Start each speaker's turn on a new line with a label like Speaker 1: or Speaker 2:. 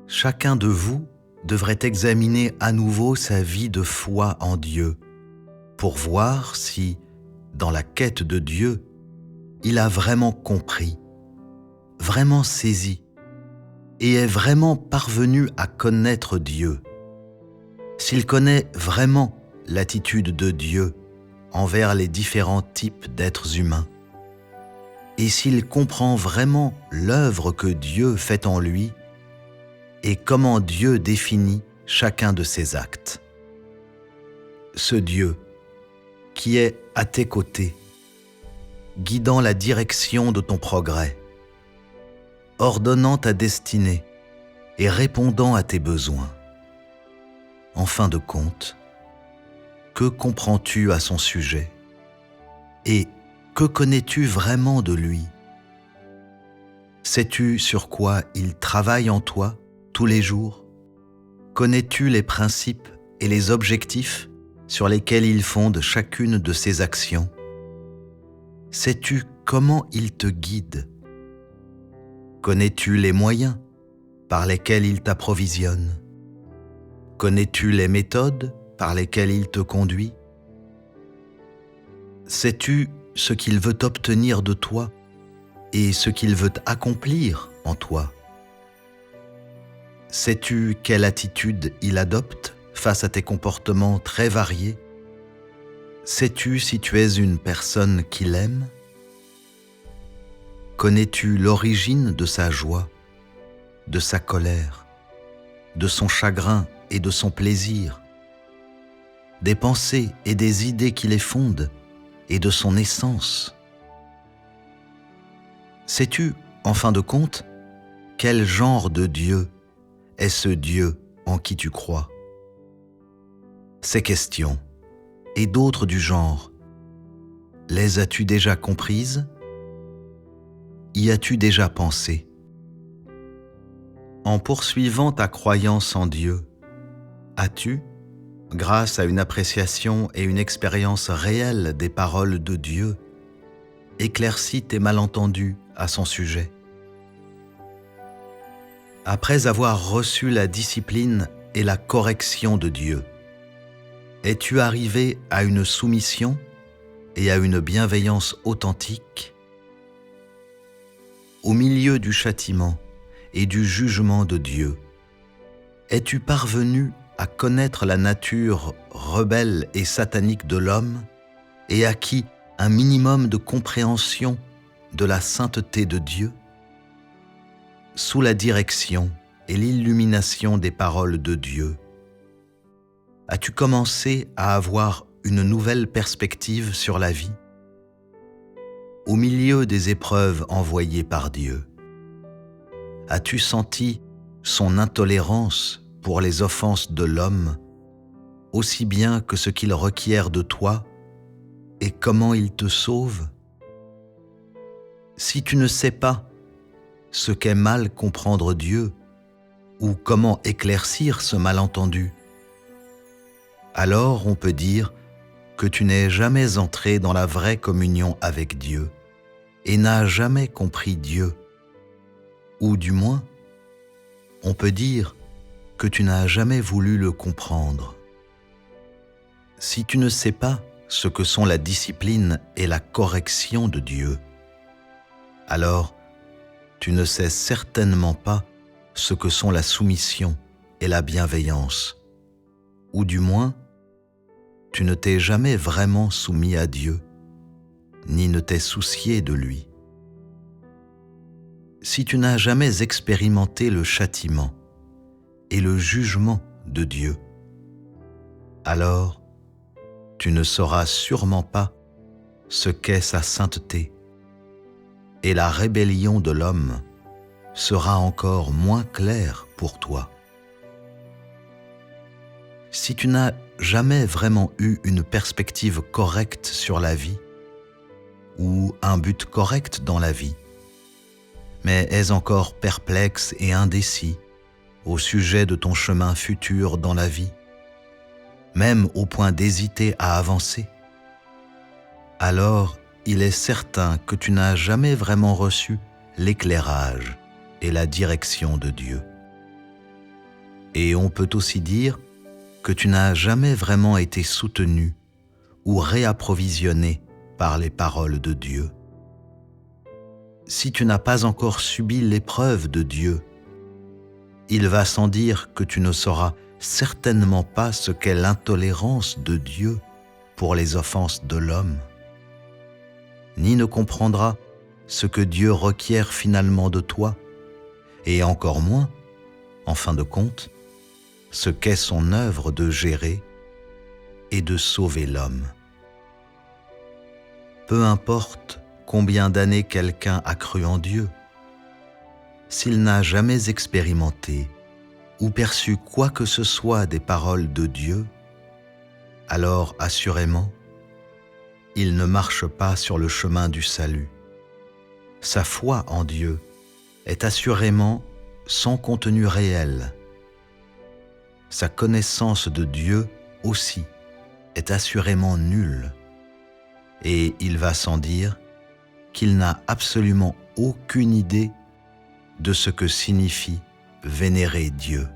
Speaker 1: Chacun de vous devrait examiner à nouveau sa vie de foi en Dieu pour voir si, dans la quête de Dieu, il a vraiment compris, vraiment saisi et est vraiment parvenu à connaître Dieu. S'il connaît vraiment l'attitude de Dieu envers les différents types d'êtres humains, et s'il comprend vraiment l'œuvre que Dieu fait en lui et comment Dieu définit chacun de ses actes. Ce Dieu qui est à tes côtés, guidant la direction de ton progrès, ordonnant ta destinée et répondant à tes besoins. En fin de compte, que comprends-tu à son sujet? Et que connais-tu vraiment de lui? Sais-tu sur quoi il travaille en toi tous les jours? Connais-tu les principes et les objectifs sur lesquels il fonde chacune de ses actions? Sais-tu comment il te guide? Connais-tu les moyens par lesquels il t'approvisionne? Connais-tu les méthodes par lesquelles il te conduit? Sais-tu ce qu'il veut obtenir de toi et ce qu'il veut accomplir en toi? Sais-tu quelle attitude il adopte face à tes comportements très variés? Sais-tu si tu es une personne qu'il aime? Connais-tu l'origine de sa joie, de sa colère, de son chagrin et de son plaisir, des pensées et des idées qui les fondent et de son essence? Sais-tu, en fin de compte, quel genre de Dieu est ce Dieu en qui tu crois? Ces questions, et d'autres du genre, les as-tu déjà comprises? Y as-tu déjà pensé? En poursuivant ta croyance en Dieu, as-tu, grâce à une appréciation et une expérience réelle des paroles de Dieu, éclairci tes malentendus à son sujet? Après avoir reçu la discipline et la correction de Dieu, es-tu arrivé à une soumission et à une bienveillance authentique? Au milieu du châtiment et du jugement de Dieu, es-tu parvenu à connaître la nature rebelle et satanique de l'homme et acquis un minimum de compréhension de la sainteté de Dieu? Sous la direction et l'illumination des paroles de Dieu, as-tu commencé à avoir une nouvelle perspective sur la vie? Au milieu des épreuves envoyées par Dieu, as-tu senti son intolérance pour les offenses de l'homme, aussi bien que ce qu'il requiert de toi et comment il te sauve? Si tu ne sais pas ce qu'est mal comprendre Dieu ou comment éclaircir ce malentendu, alors on peut dire que tu n'es jamais entré dans la vraie communion avec Dieu et n'as jamais compris Dieu. Ou du moins, on peut dire que tu n'as jamais voulu le comprendre. Si tu ne sais pas ce que sont la discipline et la correction de Dieu, alors tu ne sais certainement pas ce que sont la soumission et la bienveillance, ou du moins, tu ne t'es jamais vraiment soumis à Dieu, ni ne t'es soucié de lui. Si tu n'as jamais expérimenté le châtiment et le jugement de Dieu, alors tu ne sauras sûrement pas ce qu'est sa sainteté, et la rébellion de l'homme sera encore moins claire pour toi. Si tu n'as jamais vraiment eu une perspective correcte sur la vie, ou un but correct dans la vie, mais es encore perplexe et indécis au sujet de ton chemin futur dans la vie, même au point d'hésiter à avancer, alors il est certain que tu n'as jamais vraiment reçu l'éclairage et la direction de Dieu. Et on peut aussi dire que tu n'as jamais vraiment été soutenu ou réapprovisionné par les paroles de Dieu. Si tu n'as pas encore subi l'épreuve de Dieu, il va sans dire que tu ne sauras certainement pas ce qu'est l'intolérance de Dieu pour les offenses de l'homme, ni ne comprendras ce que Dieu requiert finalement de toi, et encore moins, en fin de compte, ce qu'est son œuvre de gérer et de sauver l'homme. Peu importe combien d'années quelqu'un a cru en Dieu, s'il n'a jamais expérimenté ou perçu quoi que ce soit des paroles de Dieu, alors assurément, il ne marche pas sur le chemin du salut. Sa foi en Dieu est assurément sans contenu réel. Sa connaissance de Dieu aussi est assurément nulle, et il va sans dire qu'il n'a absolument aucune idée de ce que signifie vénérer Dieu.